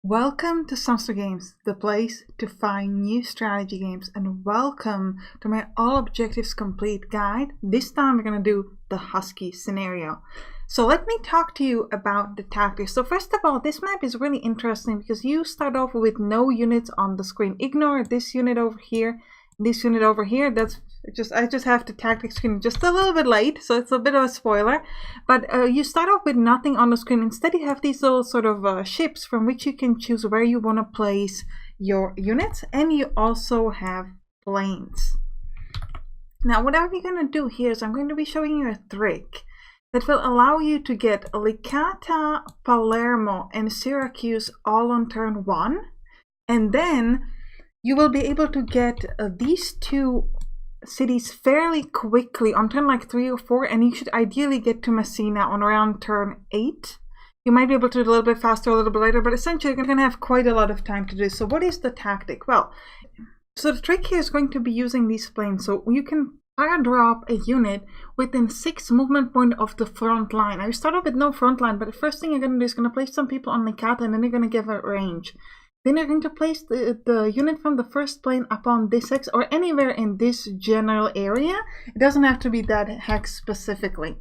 Welcome to Sampstra Games, the place to find new strategy games, and welcome to my All Objectives Complete guide. This time we're going to do the Husky scenario. So let me talk to you about the tactics. So first of all, this map is really interesting because you start off with no units on the screen. Ignore this unit over here, this unit over here. I just have the tactics screen just a little bit late, so it's a bit of a spoiler. But you start off with nothing on the screen. Instead, you have these little sort of ships from which you can choose where you want to place your units, and you also have planes. Now, what I'm going to do here is I'm going to be showing you a trick that will allow you to get Licata, Palermo, and Syracuse all on turn 1, and then you will be able to get these two cities fairly quickly on turn like 3 or 4, and you should ideally get to Messina on around turn 8. You might be able to do it a little bit faster, a little bit later, but essentially you're going to have quite a lot of time to do this. So what is the tactic? Well, so the trick here is going to be using these planes. So you can fire drop a unit within 6 movement point of the front line. Now you start off with no front line, but the first thing you're going to do is going to place some people on Licata, and then you're going to give a range. Then you're going to place the unit from the first plane upon this hex or anywhere in this general area. It doesn't have to be that hex specifically.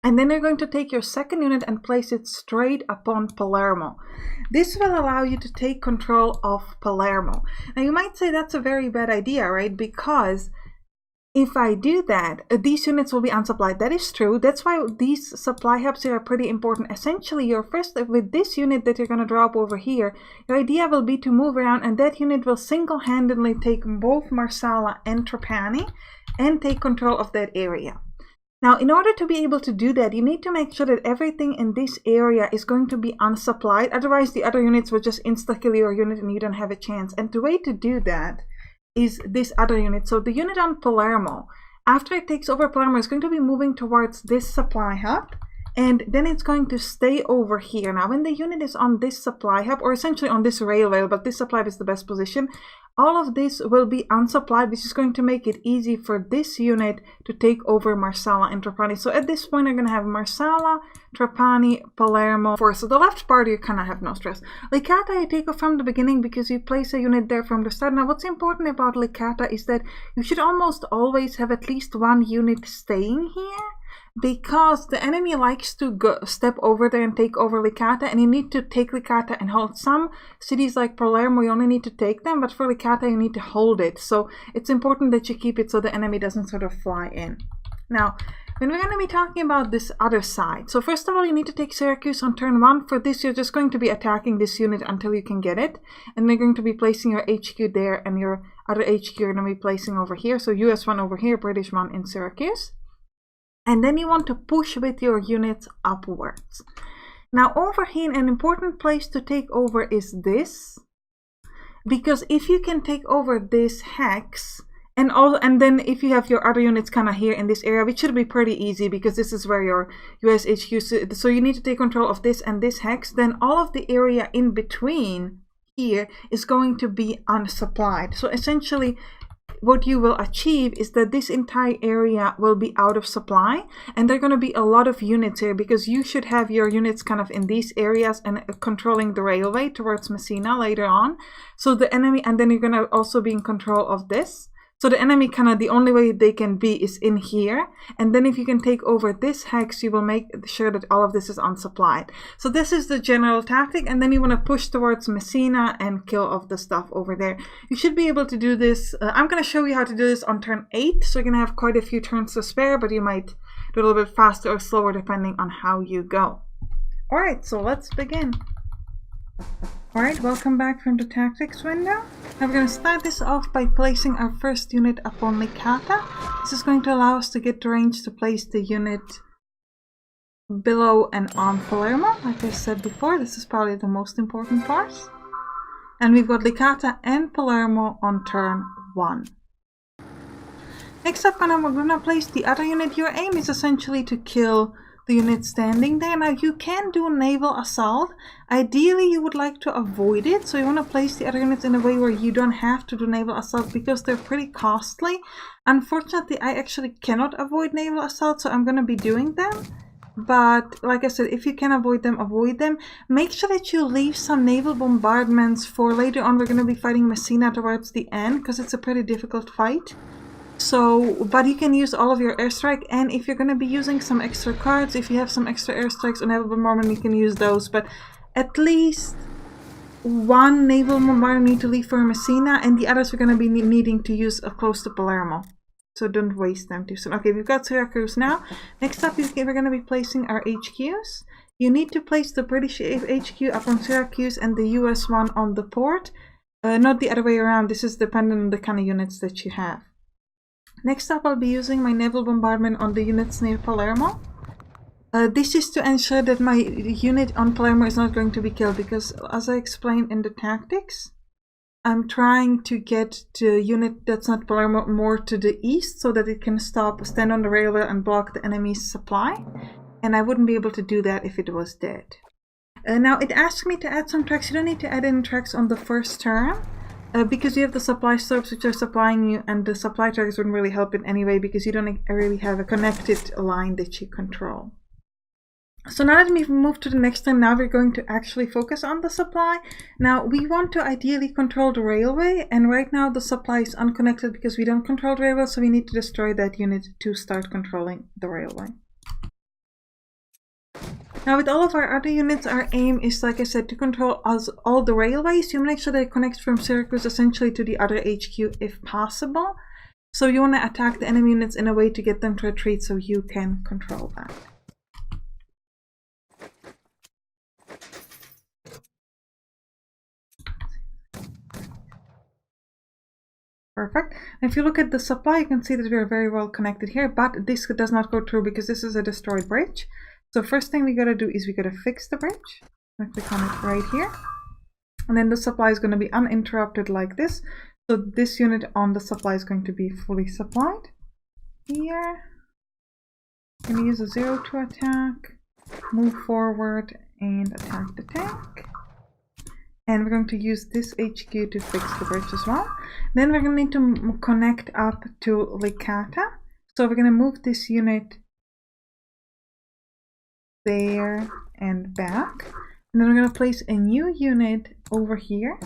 And then you're going to take your second unit and place it straight upon Palermo. This will allow you to take control of Palermo. Now you might say that's a very bad idea, right? Because if I do that, these units will be unsupplied. That is true. That's why these supply hubs here are pretty important. Essentially, your first, with this unit that you're going to drop over here, your idea will be to move around, and that unit will single-handedly take both Marsala and Trapani and take control of that area. Now, in order to be able to do that, you need to make sure that everything in this area is going to be unsupplied. Otherwise, the other units will just insta-kill your unit and you don't have a chance. And the way to do that is this other unit. So the unit on Palermo, after it takes over Palermo, is going to be moving towards this supply hub, and then it's going to stay over here. Now when the unit is on this supply hub, or essentially on this railway, but this supply hub is the best position, all of this will be unsupplied, which is going to make it easy for this unit to take over Marsala and Trapani. So at this point, you're going to have Marsala, Trapani, Palermo. So the left part, you kind of have no stress. Licata, you take off from the beginning because you place a unit there from the start. Now, what's important about Licata is that you should almost always have at least one unit staying here, because the enemy likes to step over there and take over Licata, and you need to take Licata and hold. Some cities like Palermo, you only need to take them, but for Licata you need to hold it. So it's important that you keep it so the enemy doesn't sort of fly in. Now, when we're going to be talking about this other side, so first of all, you need to take Syracuse on turn 1. For this, you're just going to be attacking this unit until you can get it, and you're going to be placing your HQ there, and your other HQ you're going to be placing over here. So US 1 over here, British 1 in Syracuse. And then you want to push with your units upwards. Now over here, an important place to take over is this, because if you can take over this hex, and then if you have your other units kind of here in this area, which should be pretty easy because this is where your US HQ is, so you need to take control of this and this hex, then all of the area in between here is going to be unsupplied. So essentially, what you will achieve is that this entire area will be out of supply, and there are going to be a lot of units here because you should have your units kind of in these areas and controlling the railway towards Messina later on. So the enemy, and then you're going to also be in control of this. So the enemy kind of, the only way they can be is in here. And then if you can take over this hex, you will make sure that all of this is unsupplied. So this is the general tactic. And then you want to push towards Messina and kill off the stuff over there. You should be able to do this. I'm going to show you how to do this on turn 8. So you're going to have quite a few turns to spare, but you might do a little bit faster or slower depending on how you go. All right, so let's begin. Alright, welcome back from the tactics window. Now we're going to start this off by placing our first unit upon Licata. This is going to allow us to get the range to place the unit below and on Palermo. Like I said before, this is probably the most important part. And we've got Licata and Palermo on turn 1. Next up, we're going to place the other unit. Your aim is essentially to kill the unit standing there. Now you can do naval assault. Ideally you would like to avoid it, so you want to place the other units in a way where you don't have to do naval assault because they're pretty costly. Unfortunately, I actually cannot avoid naval assault, so I'm going to be doing them. But like I said, if you can avoid them, avoid them. Make sure that you leave some naval bombardments for later on. We're going to be fighting Messina towards the end because it's a pretty difficult fight. So, but you can use all of your airstrike, and if you're going to be using some extra cards, if you have some extra airstrikes on naval bombardment, you can use those. But at least one naval bombardment need to leave for Messina, and the others we're going to be needing to use close to Palermo. So don't waste them too soon. Okay, we've got Syracuse now. Next up, we're going to be placing our HQs. You need to place the British HQ up on Syracuse and the US one on the port. Not the other way around. This is dependent on the kind of units that you have. Next up, I'll be using my naval bombardment on the units near Palermo. This is to ensure that my unit on Palermo is not going to be killed, because as I explained in the tactics, I'm trying to get the unit that's not Palermo more to the east so that it can stand on the railway and block the enemy's supply. And I wouldn't be able to do that if it was dead. Now it asked me to add some tracks. You don't need to add any tracks on the first turn. Because you have the supply stops which are supplying you, and the supply tracks wouldn't really help in any way because you don't really have a connected line that you control. So now that we've moved to the next turn, now we're going to actually focus on the supply. Now we want to ideally control the railway, and right now the supply is unconnected because we don't control the railway, so we need to destroy that unit to start controlling the railway. Now with all of our other units, our aim is, like I said, to control all the railways. You make sure that it connects from Syracuse essentially to the other HQ if possible. So you want to attack the enemy units in a way to get them to retreat so you can control that. Perfect. If you look at the supply, you can see that we are very well connected here, but this does not go through because this is a destroyed bridge. So first thing we gotta do is we gotta fix the bridge. I'm gonna click on it right here. And then the supply is gonna be uninterrupted like this. So this unit on the supply is going to be fully supplied. Here. I'm gonna use a 0 to attack, move forward and attack the tank. And we're going to use this HQ to fix the bridge as well. Then we're going to need to connect up to Licata. So we're going to move this unit there and back. And then we're going to place a new unit over here.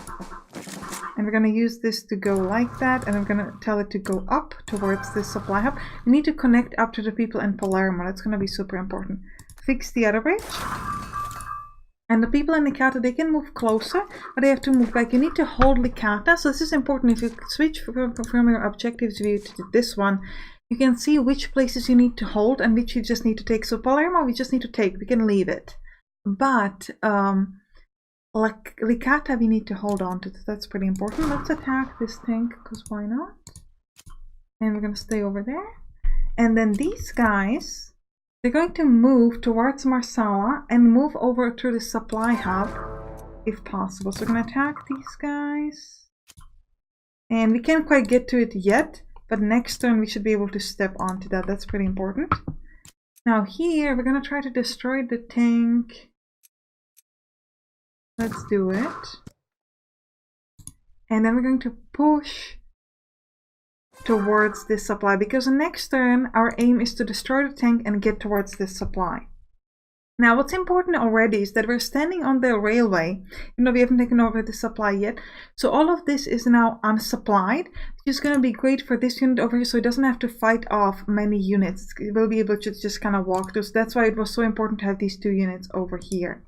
And we're going to use this to go like that. And I'm going to tell it to go up towards this supply hub. We need to connect up to the people in Palermo. That's going to be super important. Fix the other bridge. And the people in Licata, they can move closer, but they have to move back. You need to hold Licata. So this is important. If you switch from your objectives view to this one, you can see which places you need to hold and which you just need to take. So Palermo, we just need to take. We can leave it. But like Licata, we need to hold on to. That's pretty important. Let's attack this tank, because why not? And we're going to stay over there. And then these guys, they're going to move towards Marsala and move over to the supply hub if possible. So we're going to attack these guys. And we can't quite get to it yet, but next turn we should be able to step onto that. That's pretty important. Now here, we're going to try to destroy the tank. Let's do it. And then we're going to push towards this supply, because next turn our aim is to destroy the tank and get towards this supply. Now what's important already is that we're standing on the railway, even though we haven't taken over the supply yet. So all of this is now unsupplied, which is going to be great for this unit over here, so it doesn't have to fight off many units. It will be able to just kind of walk through. So that's why it was so important to have these two units over here.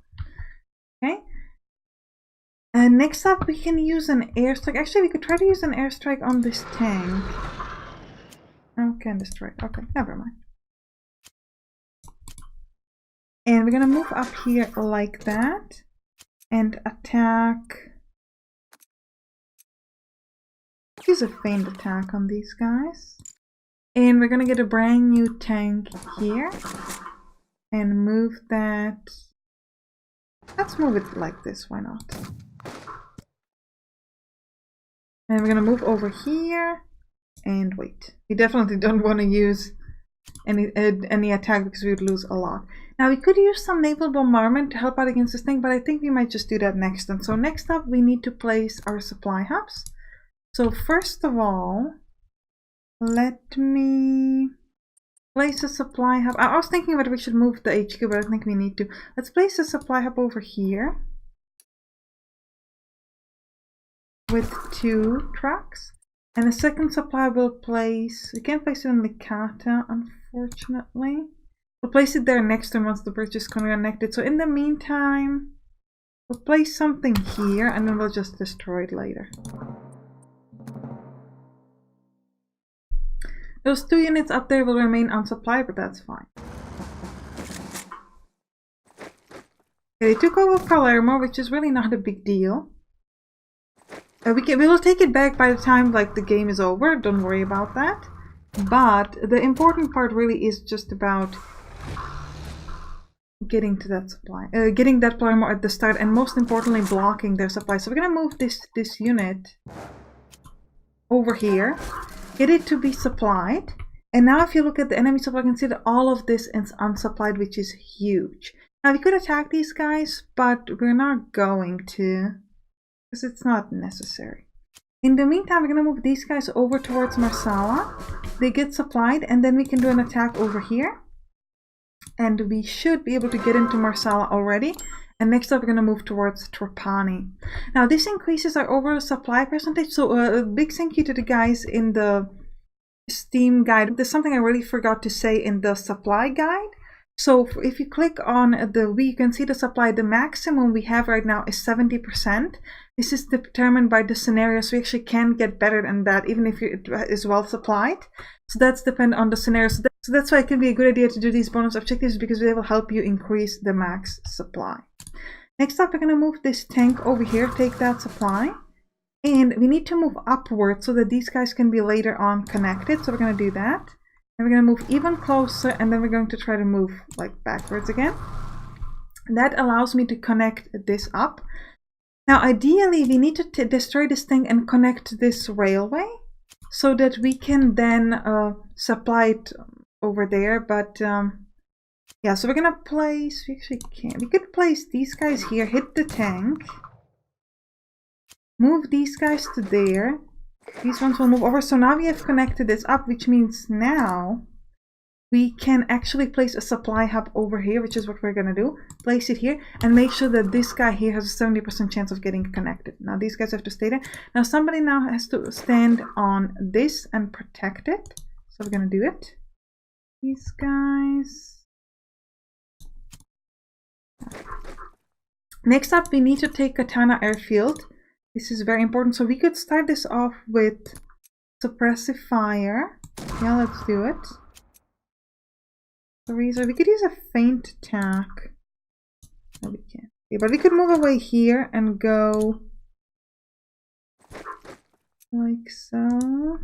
Okay. And next up, we can use an airstrike. Actually, we could try to use an airstrike on this tank. Oh, can't destroy it. Okay, never mind. And we're gonna move up here like that and attack. Use a feint attack on these guys. And we're gonna get a brand new tank here and move that. Let's move it like this, why not? And we're going to move over here and wait. We definitely don't want to use any attack because we would lose a lot. Now we could use some naval bombardment to help out against this thing, but I think we might just do that next time. So next up we need to place our supply hubs. So first of all, let's place a supply hub. I was thinking whether we should move the HQ, but I think we need to. Let's place a supply hub over here with 2 trucks. And the second supply we'll place, we can't place it in the Kata, unfortunately. We'll place it there next to once the bridge is connected. So in the meantime, we'll place something here and then we'll just destroy it later. Those 2 units up there will remain unsupplied, but that's fine. Okay, they took over Palermo, which is really not a big deal. We will take it back by the time like the game is over, don't worry about that. But the important part really is just about getting to that supply, getting that Palermo at the start, and most importantly blocking their supply. So we're gonna move this unit over here, get it to be supplied, and now if you look at the enemy supply, you can see that all of this is unsupplied, which is huge. Now we could attack these guys, but we're not going to, because it's not necessary. In the meantime, we're going to move these guys over towards Marsala. They get supplied, and then we can do an attack over here. And we should be able to get into Marsala already. And next up, we're going to move towards Trapani. Now, this increases our overall supply percentage. So a big thank you to the guys in the Steam guide. There's something I really forgot to say in the supply guide. So if you click on the you can see the supply. The maximum we have right now is 70%. This is determined by the scenario, so we actually can get better than that, even if it is well supplied. So that's dependent on the scenario. So that's why it can be a good idea to do these bonus objectives, because they will help you increase the max supply. Next up, we're going to move this tank over here, take that supply. And we need to move upwards so that these guys can be later on connected. So we're going to do that. And we're going to move even closer, and then we're going to try to move like backwards again. That allows me to connect this up. Now ideally we need to destroy this thing and connect this railway so that we can then supply it over there. But yeah, so we're going to place, we actually can't, we could place these guys here, hit the tank, move these guys to there. These ones will move over. So now we have connected this up, which means now we can actually place a supply hub over here, which is what we're going to do. Place it here and make sure that this guy here has a 70% chance of getting connected. Now these guys have to stay there. Now somebody now has to stand on this and protect it. So we're going to do it. These guys. Next up, we need to take Katana Airfield. This is very important. So we could start this off with suppressive fire. Yeah, let's do it. We could use a feint attack. No, we can't. Okay, but we could move away here and go like so.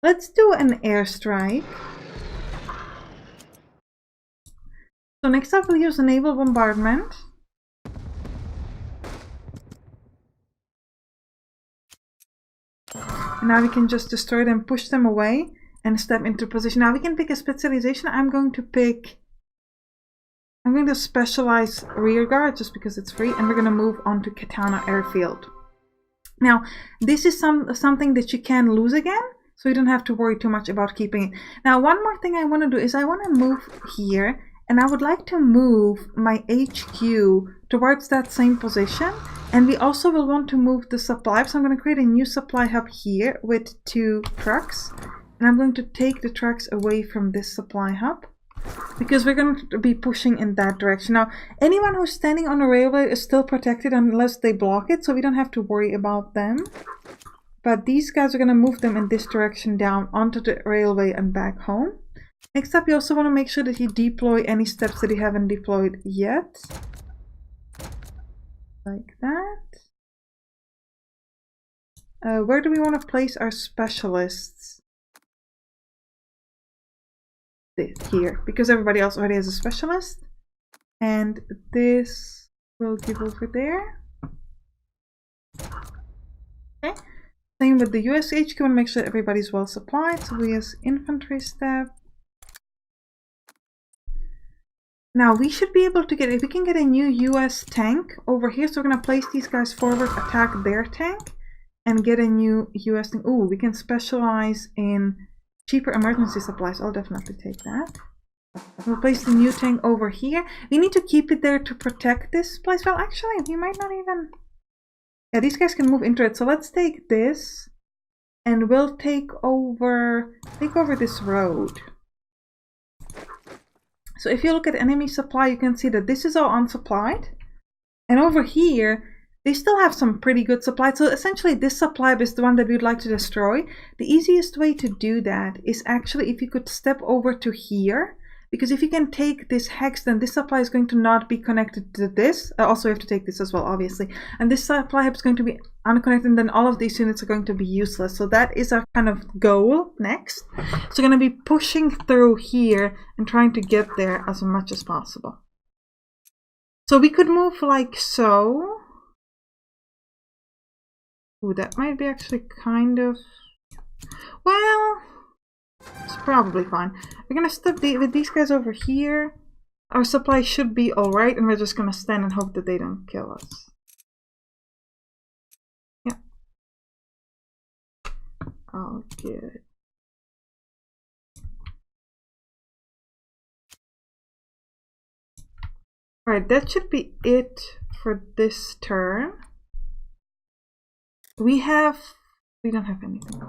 Let's do an airstrike. So next up, we'll use a naval bombardment. And now we can just destroy them, push them away, and step into position. Now we can pick a specialization. I'm going to specialize rear guard just because it's free, and we're going to move on to Katana Airfield. Now this is something that you can lose again, so you don't have to worry too much about keeping it. Now one more thing I want to do is I want to move here, and I would like to move my HQ towards that same position. And we also will want to move the supply. So I'm going to create a new supply hub here with 2 trucks. And I'm going to take the trucks away from this supply hub, because we're going to be pushing in that direction. Now, anyone who's standing on a railway is still protected unless they block it, so we don't have to worry about them. But these guys are going to move them in this direction down onto the railway and back home. Next up, you also want to make sure that you deploy any steps that you haven't deployed yet. Like that. Where do we want to place our specialists? Here, because everybody else already has a specialist. And this will give over there. Okay. Same with the US HQ. We want to make sure everybody's well supplied. So we use infantry step. Now we should be able to get, if we can get a new US tank over here, so we're going to place these guys forward, attack their tank, and get a new US tank. Ooh, we can specialize in cheaper emergency supplies. I'll definitely take that. We'll place the new tank over here. We need to keep it there to protect this place. Well, actually, we might not even... Yeah, these guys can move into it. So let's take this. And we'll take over this road. So if you look at enemy supply, you can see that this is all unsupplied. And over here, they still have some pretty good supply. So essentially this supply is the one that we'd like to destroy. The easiest way to do that is actually if you could step over to here. Because if you can take this hex, then this supply is going to not be connected to this. Also, we have to take this as well, obviously. And this supply hub is going to be unconnected, and then all of these units are going to be useless. So that is our kind of goal next. So we're going to be pushing through here and trying to get there as much as possible. So we could move like so. Ooh, that might be actually kind of... Well... It's probably fine. We're gonna stop with these guys over here. Our supply should be alright, and we're just gonna stand and hope that they don't kill us. Yeah. Oh, good. Alright, that should be it for this turn. We don't have anything.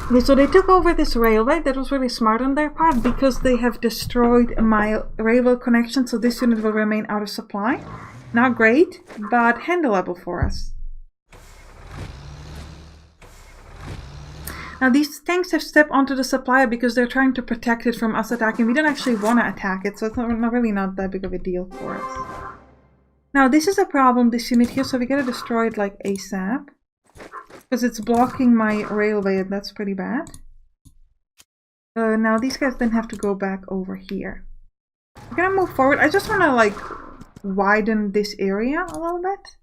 Okay, so they took over this railway. That was really smart on their part because they have destroyed my railway connection, so this unit will remain out of supply. Not great, but handleable for us. Now these tanks have stepped onto the supply because they're trying to protect it from us attacking. We don't actually want to attack it, so it's really not that big of a deal for us. Now this is a problem, this unit here, so we gotta destroy it like ASAP. Because it's blocking my railway, and that's pretty bad. Now these guys then have to go back over here. We're gonna move forward. I just want to like widen this area a little bit.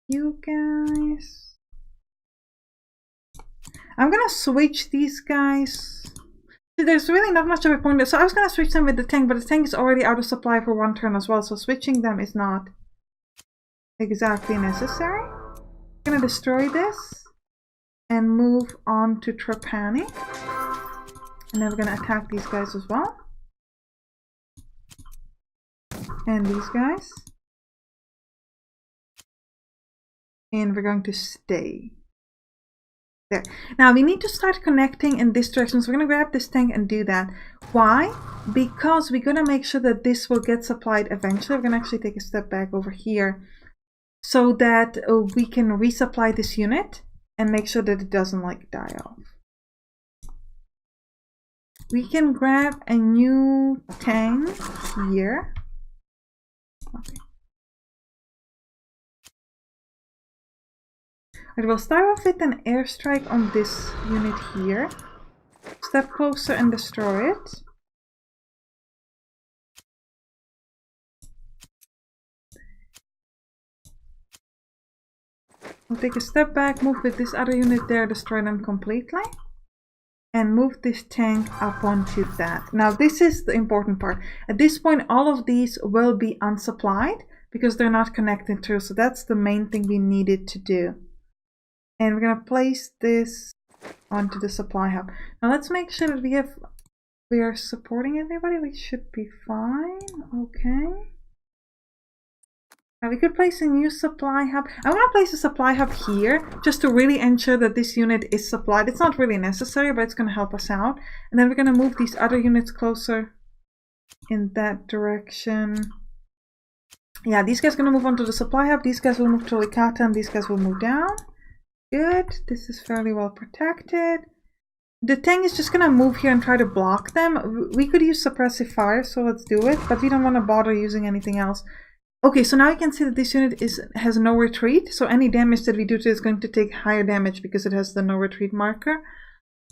You guys. I'm gonna switch these guys. There's really not much of a point there. So I was gonna switch them with the tank, but the tank is already out of supply for one turn as well. So switching them is not exactly necessary. I'm gonna destroy this and move on to Trapani, and then we're gonna attack these guys as well, and these guys, and we're going to stay there. Now we need to start connecting in this direction, so we're gonna grab this tank and do that. Why? Because we're gonna make sure that this will get supplied eventually. We're gonna actually take a step back over here, so that we can resupply this unit and make sure that it doesn't like die off. We can grab a new tank here. Okay. Alright, we'll start off with an airstrike on this unit here. Step closer and destroy it. We'll take a step back, move with this other unit there, destroy them completely. And move this tank up onto that. Now this is the important part. At this point all of these will be unsupplied because they're not connected through. So that's the main thing we needed to do. And we're going to place this onto the supply hub. Now let's make sure that we are supporting everybody. We should be fine. Okay. Now we could place a new supply hub. I want to place a supply hub here just to really ensure that this unit is supplied. It's not really necessary, but it's going to help us out. And then we're going to move these other units closer in that direction. Yeah, these guys are going to move on to the supply hub. These guys will move to Licata, and these guys will move down. Good. This is fairly well protected. The tank is just going to move here and try to block them. We could use suppressive fire, so let's do it. But we don't want to bother using anything else. Okay, so now you can see that this unit has no retreat, so any damage that we do to it is going to take higher damage because it has the no retreat marker.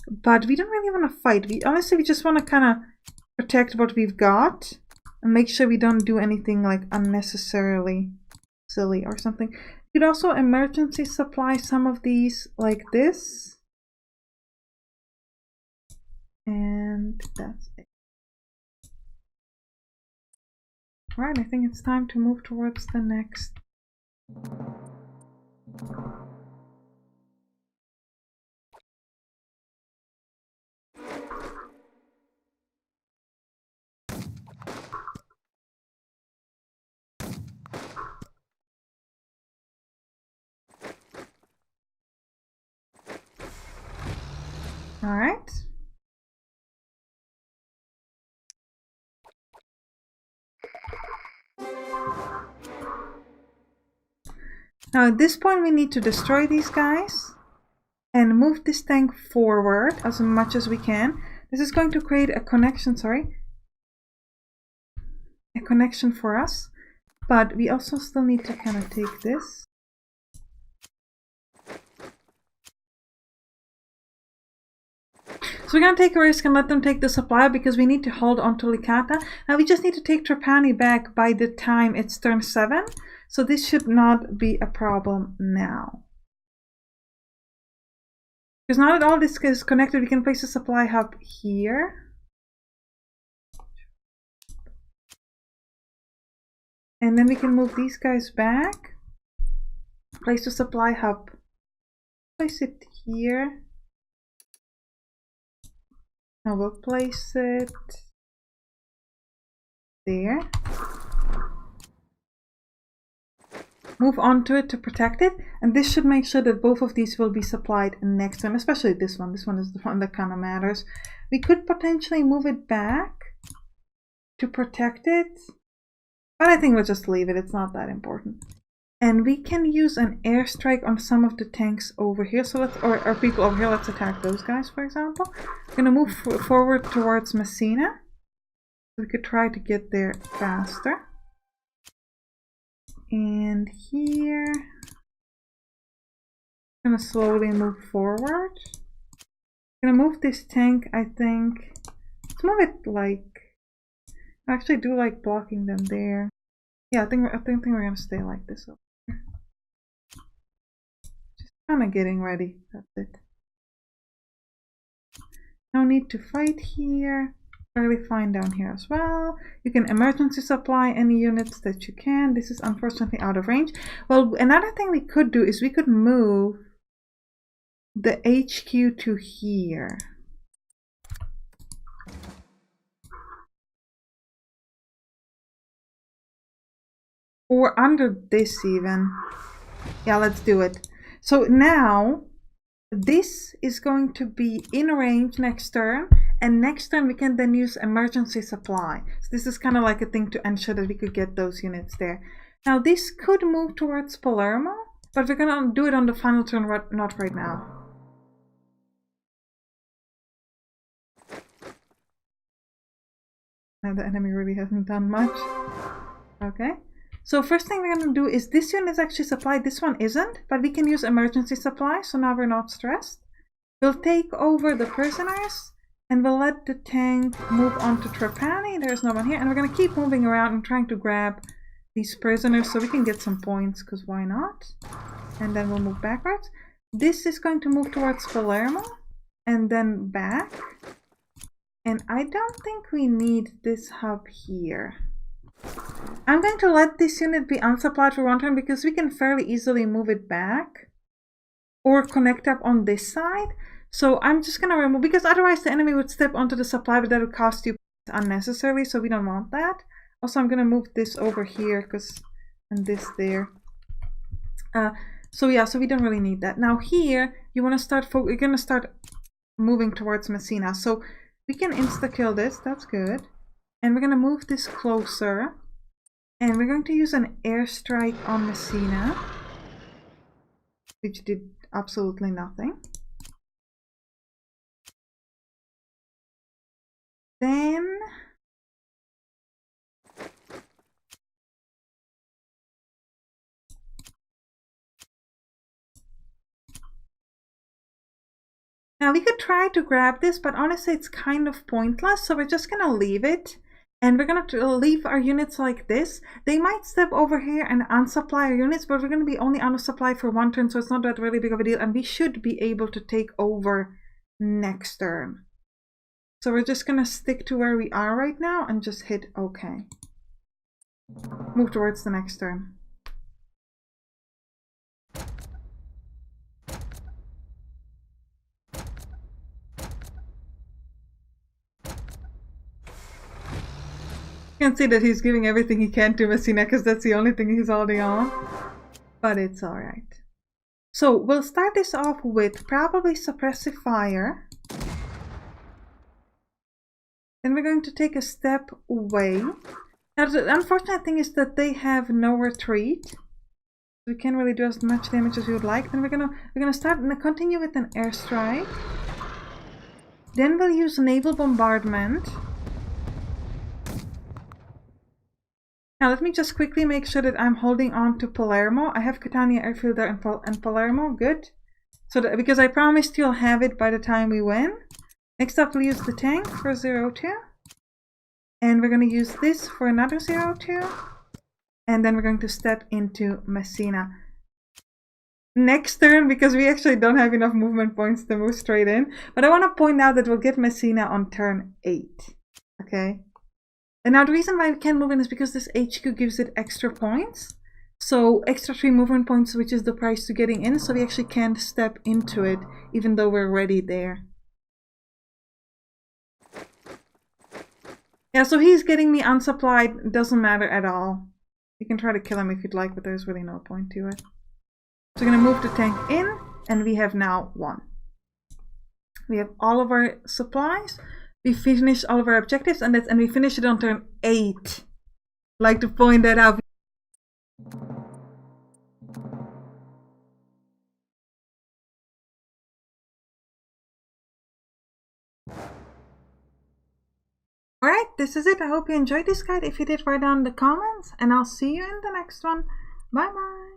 But we don't really want to fight. Honestly, we just want to kind of protect what we've got and make sure we don't do anything like unnecessarily silly or something. You could also emergency supply some of these like this. And that's it. Alright, I think it's time to move towards the next All right. Now at this point we need to destroy these guys and move this tank forward as much as we can. This is going to create a connection, a connection for us, but we also still need to kind of take this. So we're going to take a risk and let them take the supply because we need to hold on to Licata. Now we just need to take Trapani back by the time it's turn 7. So this should not be a problem now. Because now that all this is connected, we can place a supply hub here. And then we can move these guys back. Place the supply hub. Place it here. Now we'll place it there. Move onto it to protect it, and this should make sure that both of these will be supplied next time, especially this one. This one is the one that kind of matters. We could potentially move it back to protect it, but I think we'll just leave it. It's not that important. And we can use an airstrike on some of the tanks over here. So let's, or people over here, let's attack those guys, for example. We're gonna move forward towards Messina. We could try to get there faster. And here, I'm gonna slowly move forward. I'm gonna move this tank, I think. Let's move it like, I actually do like blocking them there. Yeah, I think we're gonna stay like this over here. Just kind of getting ready. That's it. No need to fight here. Fairly fine down here as well. You can emergency supply any units that you can. This is unfortunately out of range. Well, another thing we could do is we could move the HQ to here. Or under this even. Yeah, let's do it. So now this is going to be in range next turn, and next turn we can then use emergency supply. So this is kind of like a thing to ensure that we could get those units there. Now this could move towards Palermo, but we're gonna do it on the final turn, not right now. Now the enemy really hasn't done much. Okay. So first thing we're going to do is this unit is actually supplied, this one isn't, but we can use emergency supply, so now we're not stressed. We'll take over the prisoners, and we'll let the tank move on to Trapani. There's no one here, and we're going to keep moving around and trying to grab these prisoners so we can get some points, because why not? And then we'll move backwards. This is going to move towards Palermo, and then back. And I don't think we need this hub here. I'm going to let this unit be unsupplied for one turn because we can fairly easily move it back or connect up on this side. So I'm just going to remove, because otherwise the enemy would step onto the supply, but that would cost you unnecessarily, so we don't want that. Also, I'm going to move this over here and this there. So yeah, so we don't really need that. Now here, you want to start, you're going to start moving towards Messina. So we can insta-kill this, that's good. And we're going to move this closer. And we're going to use an airstrike on Messina, which did absolutely nothing. Then now we could try to grab this, but honestly it's kind of pointless, so we're just going to leave it. And we're going to leave our units like this. They might step over here and unsupply our units, but we're going to be only out of supply for one turn, so it's not that really big of a deal. And we should be able to take over next turn. So we're just going to stick to where we are right now and just hit OK. Move towards the next turn. You can see that he's giving everything he can to Messina because that's the only thing he's holding on. But it's alright. So we'll start this off with probably suppressive fire. Then we're going to take a step away. Now the unfortunate thing is that they have no retreat. We can't really do as much damage as we would like. Then we're gonna start and continue with an airstrike. Then we'll use naval bombardment. Now let me just quickly make sure that I'm holding on to Palermo. I have Katana Airfield there and Palermo. Good. So that, because I promised you'll have it by the time we win. Next up we'll use the tank for 0-2. And we're going to use this for another 0-2. And then we're going to step into Messina. Next turn, because we actually don't have enough movement points to move straight in. But I want to point out that we'll get Messina on turn 8. Okay. And now the reason why we can't move in is because this HQ gives it extra points. So extra 3 movement points, which is the price to getting in. So we actually can't step into it, even though we're already there. Yeah, so he's getting me unsupplied. It doesn't matter at all. You can try to kill him if you'd like, but there's really no point to it. So we're going to move the tank in, and we have now 1. We have all of our supplies. We finished all of our objectives, and we finish it on turn 8. I'd like to point that out. Alright, this is it. I hope you enjoyed this guide. If you did, write down in the comments, and I'll see you in the next one. Bye bye.